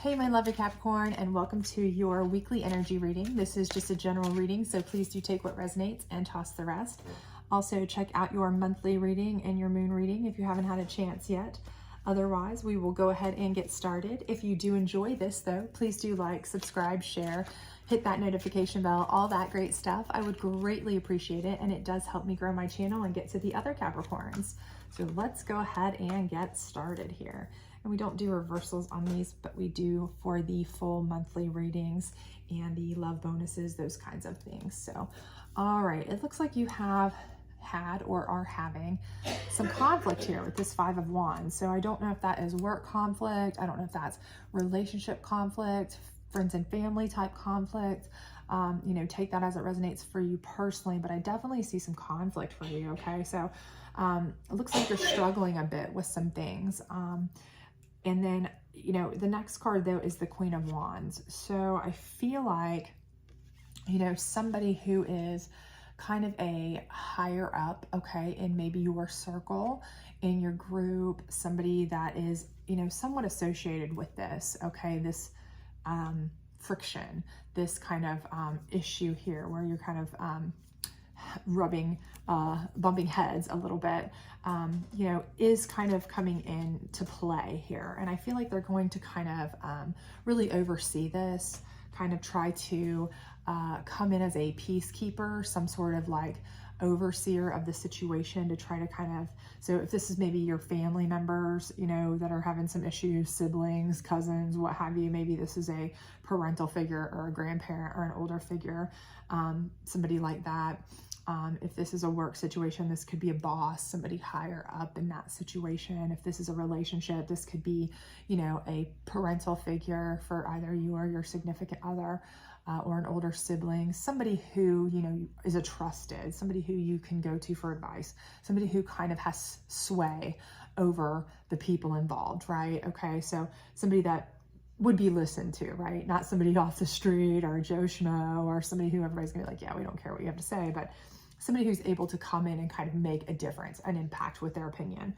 Hey, my lovely Capricorn, and welcome to your weekly energy reading. This is just a general reading, so please do take what resonates and toss the rest. Also, check out your monthly reading and your moon reading if you haven't had a chance yet. Otherwise, we will go ahead and get started. If you do enjoy this, though, please do like, subscribe, share, hit that notification bell, all that great stuff. I would greatly appreciate it, and it does help me grow my channel and get to the other Capricorns. So let's go ahead and get started here. And we don't do reversals on these, but we do for the full monthly readings and the love bonuses, those kinds of things. So, all right, it looks like you have had or are having some conflict here with this Five of Wands. So I don't know if that is work conflict. I don't know if that's relationship conflict, friends and family type conflict. Take that as it resonates for you personally, but I definitely see some conflict for you, okay? So it looks like you're struggling a bit with some things. And then, the next card, though, is the Queen of Wands. So I feel like, somebody who is kind of a higher up, okay, in maybe your circle, in your group, somebody that is, somewhat associated with this, okay, this friction, this kind of issue here where you're kind of bumping heads a little bit, is kind of coming in to play here. And I feel like they're going to kind of really oversee this, kind of try to come in as a peacekeeper, some sort of like overseer of the situation to try to kind of, so if this is maybe your family members, that are having some issues, siblings, cousins, what have you, maybe this is a parental figure or a grandparent or an older figure, somebody like that. If this is a work situation, this could be a boss, somebody higher up in that situation. If this is a relationship, this could be, a parental figure for either you or your significant other, or an older sibling, somebody who, is a trusted, somebody who you can go to for advice, somebody who kind of has sway over the people involved, right? Okay, so somebody that would be listened to, right? Not somebody off the street or Joe Schmo or somebody who everybody's gonna be like, yeah, we don't care what you have to say, but somebody who's able to come in and kind of make a difference, an impact with their opinion.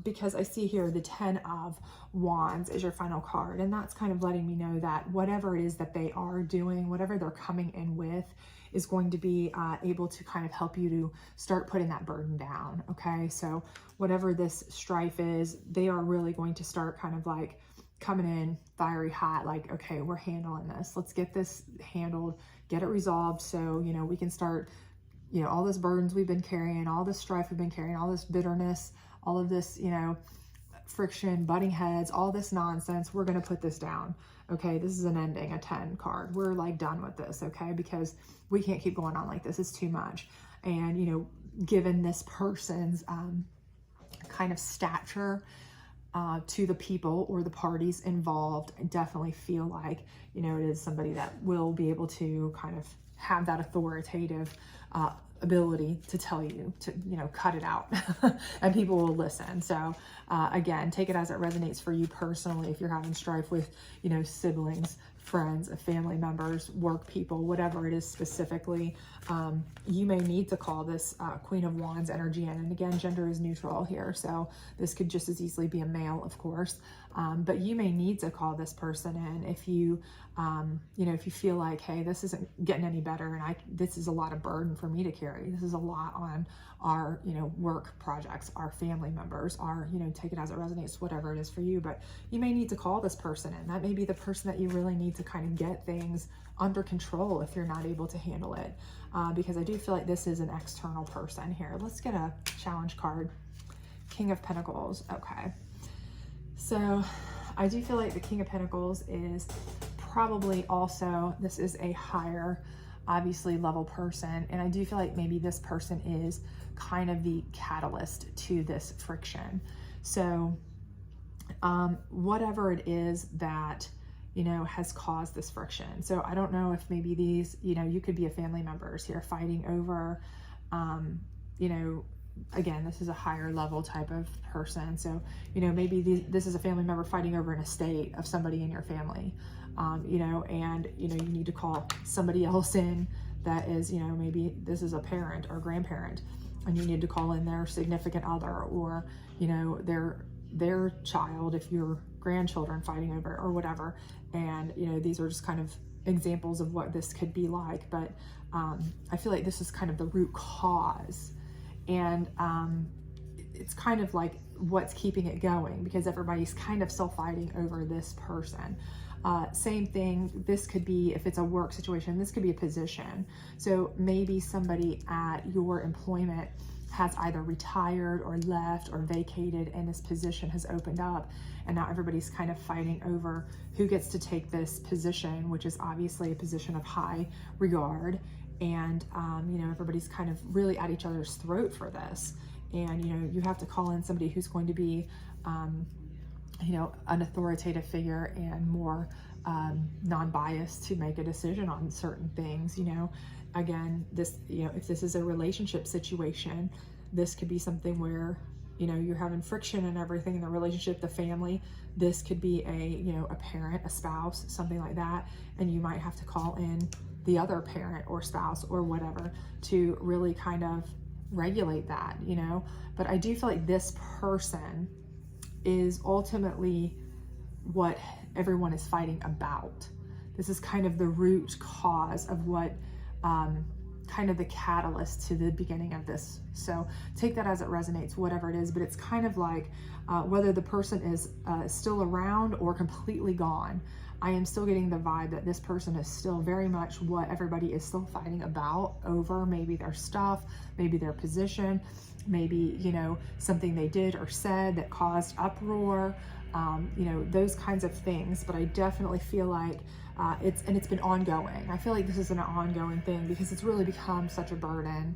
Because I see here the 10 of Wands is your final card, and that's kind of letting me know that whatever it is that they are doing, whatever they're coming in with, is going to be able to kind of help you to start putting that burden down, okay? So whatever this strife is, they are really going to start kind of like coming in fiery hot, like, okay, we're handling this. Let's get this handled, get it resolved so, we can start, all this burdens we've been carrying, all this strife we've been carrying, all this bitterness, all of this, friction, butting heads, all this nonsense, we're going to put this down. Okay, this is an ending, a 10 card. We're like done with this, okay? Because we can't keep going on like this. It's too much. And, given this person's kind of stature to the people or the parties involved, I definitely feel like, it is somebody that will be able to kind of have that authoritative ability to tell you to, cut it out and people will listen. So again, take it as it resonates for you personally. If you're having strife with, siblings, friends, family members, work people, whatever it is specifically, you may need to call this Queen of Wands energy in. And again, gender is neutral here. So this could just as easily be a male, of course. But you may need to call this person in if you, if you feel like, hey, this isn't getting any better and this is a lot of burden for me to carry. This is a lot on our, work projects, our family members, our, take it as it resonates, whatever it is for you. But you may need to call this person in. That may be the person that you really need to kind of get things under control if you're not able to handle it. Because I do feel like this is an external person here. Let's get a challenge card. King of Pentacles. Okay. So I do feel like the King of Pentacles is probably also, this is a higher, obviously, level person. And I do feel like maybe this person is kind of the catalyst to this friction. So whatever it is that, has caused this friction. So I don't know if maybe these, you could be a family members here fighting over, again, this is a higher level type of person. So, maybe this is a family member fighting over an estate of somebody in your family, and, you need to call somebody else in that is, maybe this is a parent or grandparent, and you need to call in their significant other or, their child if you're grandchildren fighting over or whatever. And, you know, these are just kind of examples of what this could be like. But I feel like this is kind of the root cause. And it's kind of like what's keeping it going, because everybody's kind of still fighting over this person. Same thing, this could be, if it's a work situation, this could be a position. So maybe somebody at your employment has either retired or left or vacated, and this position has opened up, and now everybody's kind of fighting over who gets to take this position, which is obviously a position of high regard. And you know, everybody's kind of really at each other's throat for this. And you know, you have to call in somebody who's going to be you know, an authoritative figure and more non-biased to make a decision on certain things. You know, again, this, you know, if this is a relationship situation, this could be something where, you know, you're having friction and everything in the relationship, the family. This could be a, you know, a parent, a spouse, something like that, and you might have to call in the other parent or spouse or whatever to really kind of regulate that, you know. But I do feel like this person is ultimately what everyone is fighting about. This is kind of the root cause of what kind of the catalyst to the beginning of this. So take that as it resonates, whatever it is. But it's kind of like whether the person is still around or completely gone, I am still getting the vibe that this person is still very much what everybody is still fighting about over. Maybe their stuff, maybe their position, maybe, you know, something they did or said that caused uproar, you know, those kinds of things. But I definitely feel like it's been ongoing. I feel like this is an ongoing thing because it's really become such a burden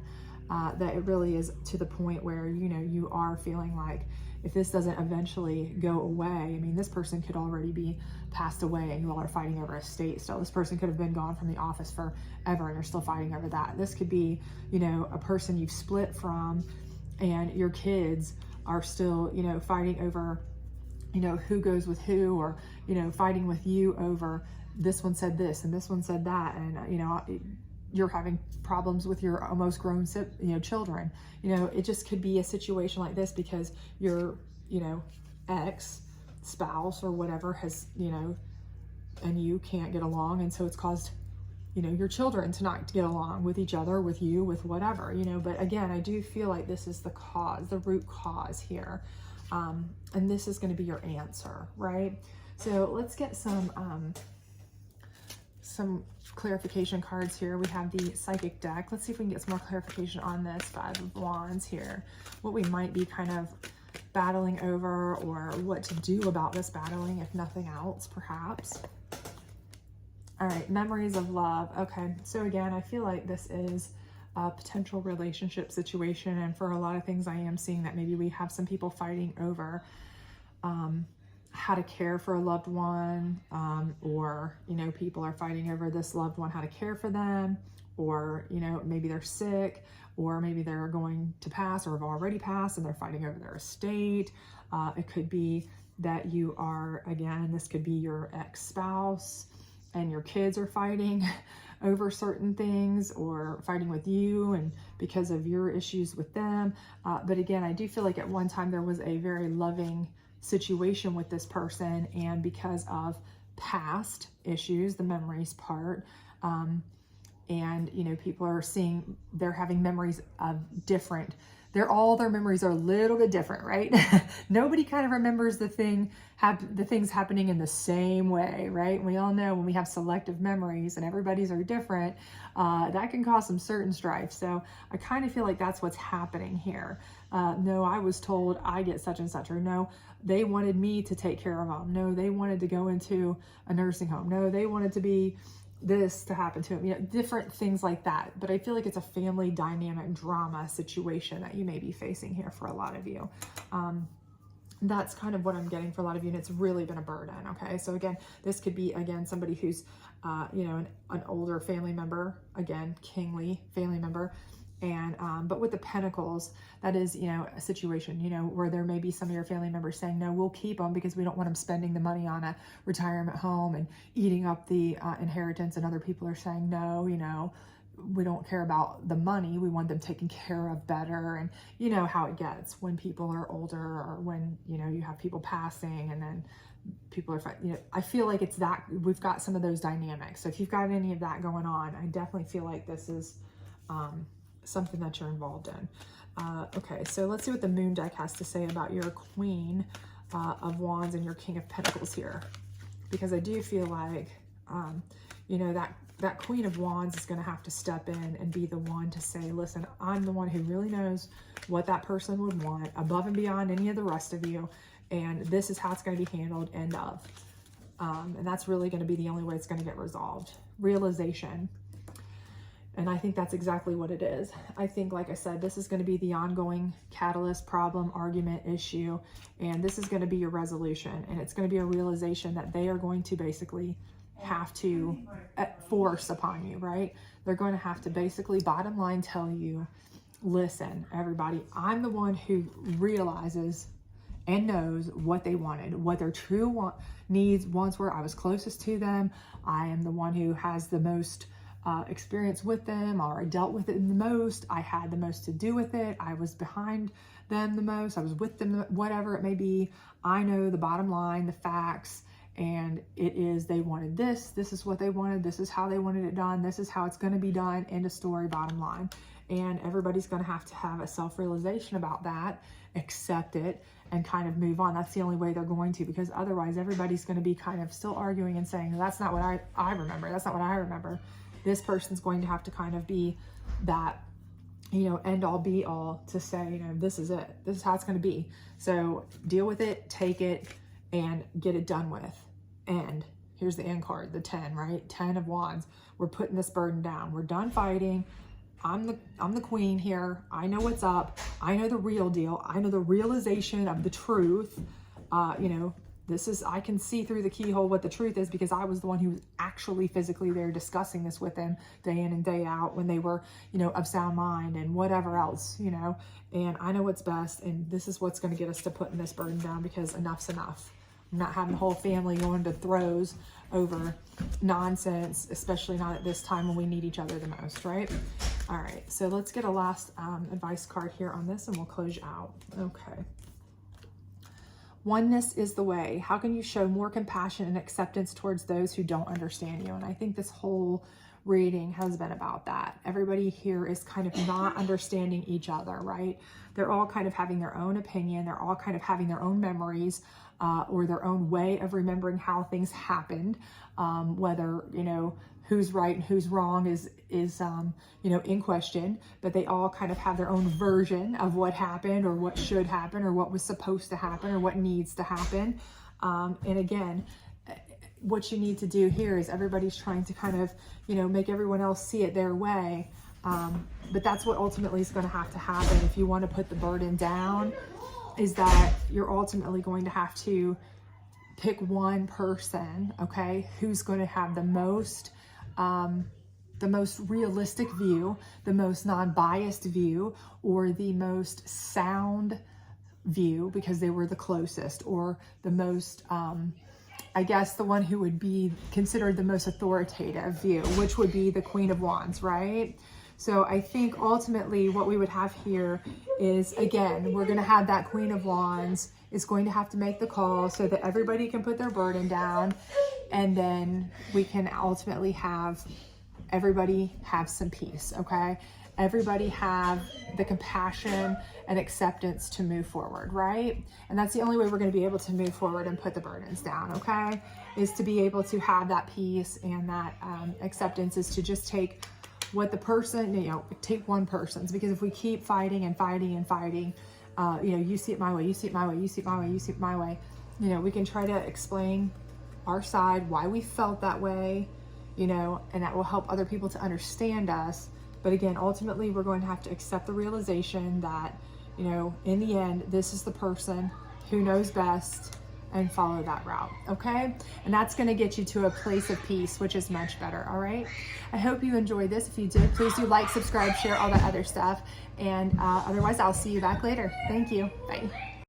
that it really is to the point where, you know, you are feeling like if this doesn't eventually go away, I mean, this person could already be passed away and you all are fighting over a estate still. This person could have been gone from the office forever and you're still fighting over that. This could be, you know, a person you've split from and your kids are still, you know, fighting over, you know, who goes with who, or, you know, fighting with you over this one said this and this one said that. And, you know, you're having problems with your almost grown, you know, children. You know, it just could be a situation like this because your, you know, ex spouse or whatever has, you know, and you can't get along. And so it's caused, you know, your children to not get along with each other, with you, with whatever, you know. But again, I do feel like this is the cause, the root cause here. And this is going to be your answer, right? So let's get some clarification cards here. We have the Psychic deck. Let's see if we can get some more clarification on this Five of Wands here. What we might be kind of battling over, or what to do about this battling, if nothing else, perhaps. All right, memories of love. Okay, so again, I feel like this is a potential relationship situation, and for a lot of things I am seeing that maybe we have some people fighting over how to care for a loved one, or, you know, people are fighting over this loved one, how to care for them, or, you know, maybe they're sick, or maybe they're going to pass or have already passed and they're fighting over their estate. It could be that you are, again, this could be your ex-spouse and your kids are fighting over certain things, or fighting with you and because of your issues with them. But again, I do feel like at one time there was a very loving situation with this person, and because of past issues, the memories part, and, you know, people are seeing, they're having memories of different, all their memories are a little bit different, right? Nobody kind of remembers the things happening in the same way, right? We all know when we have selective memories and everybody's are different, that can cause some certain strife. So I kind of feel like that's what's happening here. No, I was told I get such and such, or no, they wanted me to take care of them. No, they wanted to go into a nursing home. No, they wanted to be this to happen to him, you know, different things like that. But I feel like it's a family dynamic drama situation that you may be facing here for a lot of you. That's kind of what I'm getting for a lot of you, and it's really been a burden. Okay, so again, this could be, again, somebody who's you know, an older family member, again, kingly family member. And but with the Pentacles, that is, you know, a situation, you know, where there may be some of your family members saying, no, we'll keep them because we don't want them spending the money on a retirement home and eating up the inheritance. And other people are saying, no, you know, we don't care about the money. We want them taken care of better. And you know how it gets when people are older, or when, you know, you have people passing and then people are, you know, I feel like it's that we've got some of those dynamics. So if you've got any of that going on, I definitely feel like this is something that you're involved in. Okay, so let's see what the Moon deck has to say about your Queen of Wands and your King of Pentacles here, because I do feel like, you know, that Queen of Wands is going to have to step in and be the one to say, listen, I'm the one who really knows what that person would want above and beyond any of the rest of you. And this is how it's going to be handled, end of. And that's really going to be the only way it's going to get resolved. Realization. And I think that's exactly what it is. I think, like I said, this is going to be the ongoing catalyst, problem, argument, issue. And this is going to be your resolution. And it's going to be a realization that they are going to basically have to force upon you, right? They're going to have to basically, bottom line, tell you, listen, everybody, I'm the one who realizes and knows what they wanted, what their true needs, wants were. I was closest to them. I am the one who has the most experience with them, or I dealt with it the most. I had the most to do with it. I was behind them the most. I was with them, whatever it may be. I know the bottom line, the facts, and it is they wanted this. This is what they wanted. This is how they wanted it done. This is how it's going to be done. End of story, bottom line. And everybody's going to have a self-realization about that, accept it, and kind of move on. That's the only way they're going to, because otherwise everybody's going to be kind of still arguing and saying, that's not what I remember. That's not what I remember. This person's going to have to kind of be that, you know, end all be all to say, you know, this is it. This is how it's going to be. So deal with it, take it, and get it done with. And here's the end card, the 10, right? 10 of Wands. We're putting this burden down. We're done fighting. I'm the queen here. I know what's up. I know the real deal. I know the realization of the truth. You know, I can see through the keyhole what the truth is, because I was the one who was actually physically there discussing this with them day in and day out when they were, you know, of sound mind and whatever else, you know, and I know what's best. And this is what's going to get us to putting this burden down, because enough's enough. I'm not having the whole family going to throws over nonsense, especially not at this time when we need each other the most, right? All right, so let's get a last advice card here on this and we'll close you out. Okay. Oneness is the way. How can you show more compassion and acceptance towards those who don't understand you? And I think this whole reading has been about that. Everybody here is kind of not understanding each other, right? They're all kind of having their own opinion. They're all kind of having their own memories or their own way of remembering how things happened. Whether, you know, who's right and who's wrong is you know, in question, but they all kind of have their own version of what happened or what should happen or what was supposed to happen or what needs to happen. And again, what you need to do here is everybody's trying to kind of, you know, make everyone else see it their way. But that's what ultimately is going to have to happen if you want to put the burden down, is that you're ultimately going to have to pick one person, okay, who's going to have the most realistic view, the most non-biased view, or the most sound view because they were the closest, or the most, I guess the one who would be considered the most authoritative view, which would be the Queen of Wands, right? So I think ultimately what we would have here is, again, we're going to have that Queen of Wands is going to have to make the call so that everybody can put their burden down, and then we can ultimately have everybody have some peace, okay? Everybody have the compassion and acceptance to move forward, right? And that's the only way we're going to be able to move forward and put the burdens down, okay? Is to be able to have that peace and that acceptance, is to just take what the person, you know, take one person's, because if we keep fighting and fighting and fighting, you know, you see it my way, you see it my way, you see it my way, you see it my way, you know, we can try to explain our side, why we felt that way, you know, and that will help other people to understand us. But again, ultimately, we're going to have to accept the realization that, you know, in the end, this is the person who knows best, and follow that route, okay? And that's gonna get you to a place of peace, which is much better, all right? I hope you enjoyed this. If you did, please do like, subscribe, share, all that other stuff. And otherwise, I'll see you back later. Thank you, bye.